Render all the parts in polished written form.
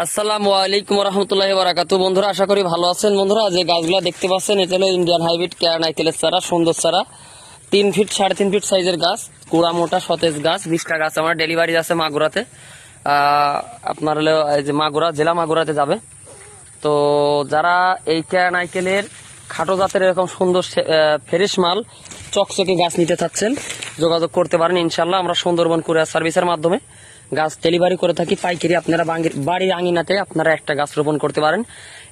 আসসালামু আলাইকুম রহমতুল্লাহি বারাকাতু। বন্ধুরা, আশা করি ভালো আছেন। বন্ধুরা, যে গাছগুলো দেখতে পাচ্ছেন এটা হলো ইন্ডিয়ান হাইব্রিড কেয়া নাইকেলের চারা, সুন্দর চারা। 3 ফিট 3.5 ফিট সাইজের গাছ, কুড়া মোটা সতেজ গাছ। 20টা গাছ আমার ডেলিভারি আছে মাগুরাতে। আপনার হলো এই যে মাগুরা জেলা, মাগুরাতে যাবে। তো যারা এই কেয়া নাইকেলের খাটো জাতের এরকম সুন্দর ফ্রেশ মাল চকচকে গাছ নিতে চাচ্ছেন, যোগাযোগ করতে পারেন। ইনশাল্লাহ আমরা সুন্দরবন কুরিয়ার সার্ভিসের মাধ্যমে গাছ ডেলিভারি করে থাকি পাইকারি। আপনারা বাড়ির আঙিনাতে আপনারা একটা গাছ রোপণ করতে পারেন।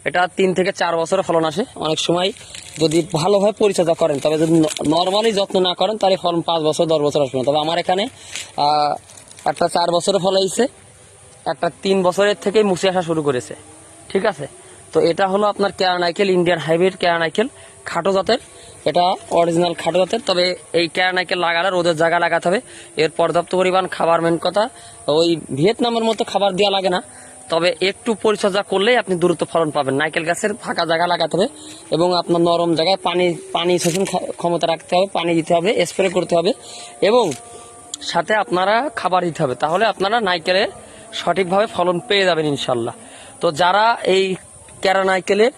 এটা 3 থেকে 4 বছরের ফলন আসে। অনেক সময় যদি ভালোভাবে পরিচর্যা করেন, তবে যদি নর্মালি যত্ন না করেন তাহলে ফলন 5 বছর 10 বছর আসবে না। তবে আমার এখানে একটা 4 বছরের ফল হয়েছে, একটা 3 বছরের থেকেই মুছে আসা শুরু করেছে। ঠিক আছে, তো এটা হলো আপনার কেয়া নাইকেল, ইন্ডিয়ান হাইব্রিড কেয়া নাইকেল, খাটো জাতের। এটা অরিজিনাল খাটো জাতের। তবে এই কেয়া নাইকেল লাগালে রোদের জায়গা লাগাতে হবে। এর পর্যাপ্ত পরিমাণ খাবার, মেন কথা ওই ভিয়েতনামের মতো খাবার দেওয়া লাগে না, তবে একটু পরিচর্যা করলেই আপনি দ্রুত ফলন পাবেন। নাইকেল গাছের ফাঁকা জায়গা লাগাতে হবে এবং আপনার নরম জায়গায় পানি শোষণ ক্ষমতা রাখতে হবে, পানি দিতে হবে, স্প্রে করতে হবে এবং সাথে আপনারা খাবার দিতে হবে। তাহলে আপনারা নাইকেলে সঠিকভাবে ফলন পেয়ে যাবেন ইনশাল্লাহ। তো যারা এই ক্যারা নাইকেলের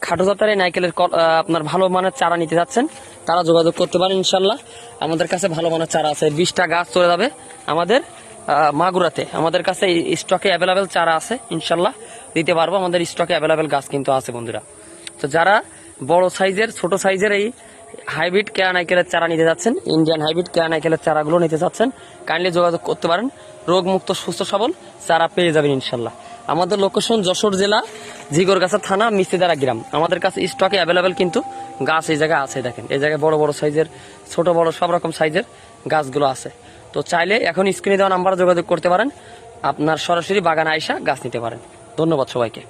খাটো জাতের এই নাইকেলের আপনার ভালো মানের চারা নিতে যাচ্ছেন, তারা যোগাযোগ করতে পারেন ইনশাল্লাহ। আমাদের কাছে ভালো মানের চারা আছে। 20টা গাছ চলে যাবে আমাদের মাগুরাতে। আমাদের কাছে স্টকে অ্যাভেলেবেল চারা আছে, ইনশাল্লাহ দিতে পারবো। আমাদের স্টকে অ্যাভেলেবেল গাছ কিন্তু আছে বন্ধুরা। তো যারা বড় সাইজের, ছোট সাইজের এই হাইব্রিড কেয়া নাইকেলের চারা নিতে যাচ্ছেন, ইন্ডিয়ান হাইব্রিড কেয়া নাইকেলের চারাগুলো নিতে যাচ্ছেন, কাইন্ডলি যোগাযোগ করতে পারেন। রোগমুক্ত সুস্থ সবল চারা পেয়ে যাবেন ইনশাল্লাহ। আমাদের লোকেশন যশোর জেলা, ঝিগরগাছা থানা, মিস্তিদারা গ্রাম। আমাদের কাছে স্টকে অ্যাভেলেবেল কিন্তু গাছ এই জায়গায় আছে। দেখেন এই জায়গায় বড় বড় সাইজের, ছোট বড় সব রকম সাইজের গাছগুলো আছে। তো চাইলে এখন স্ক্রিনে দেওয়া নাম্বারে যোগাযোগ করতে পারেন, আপনার সরাসরি বাগানে আইসা গাছ নিতে পারেন। ধন্যবাদ সবাইকে।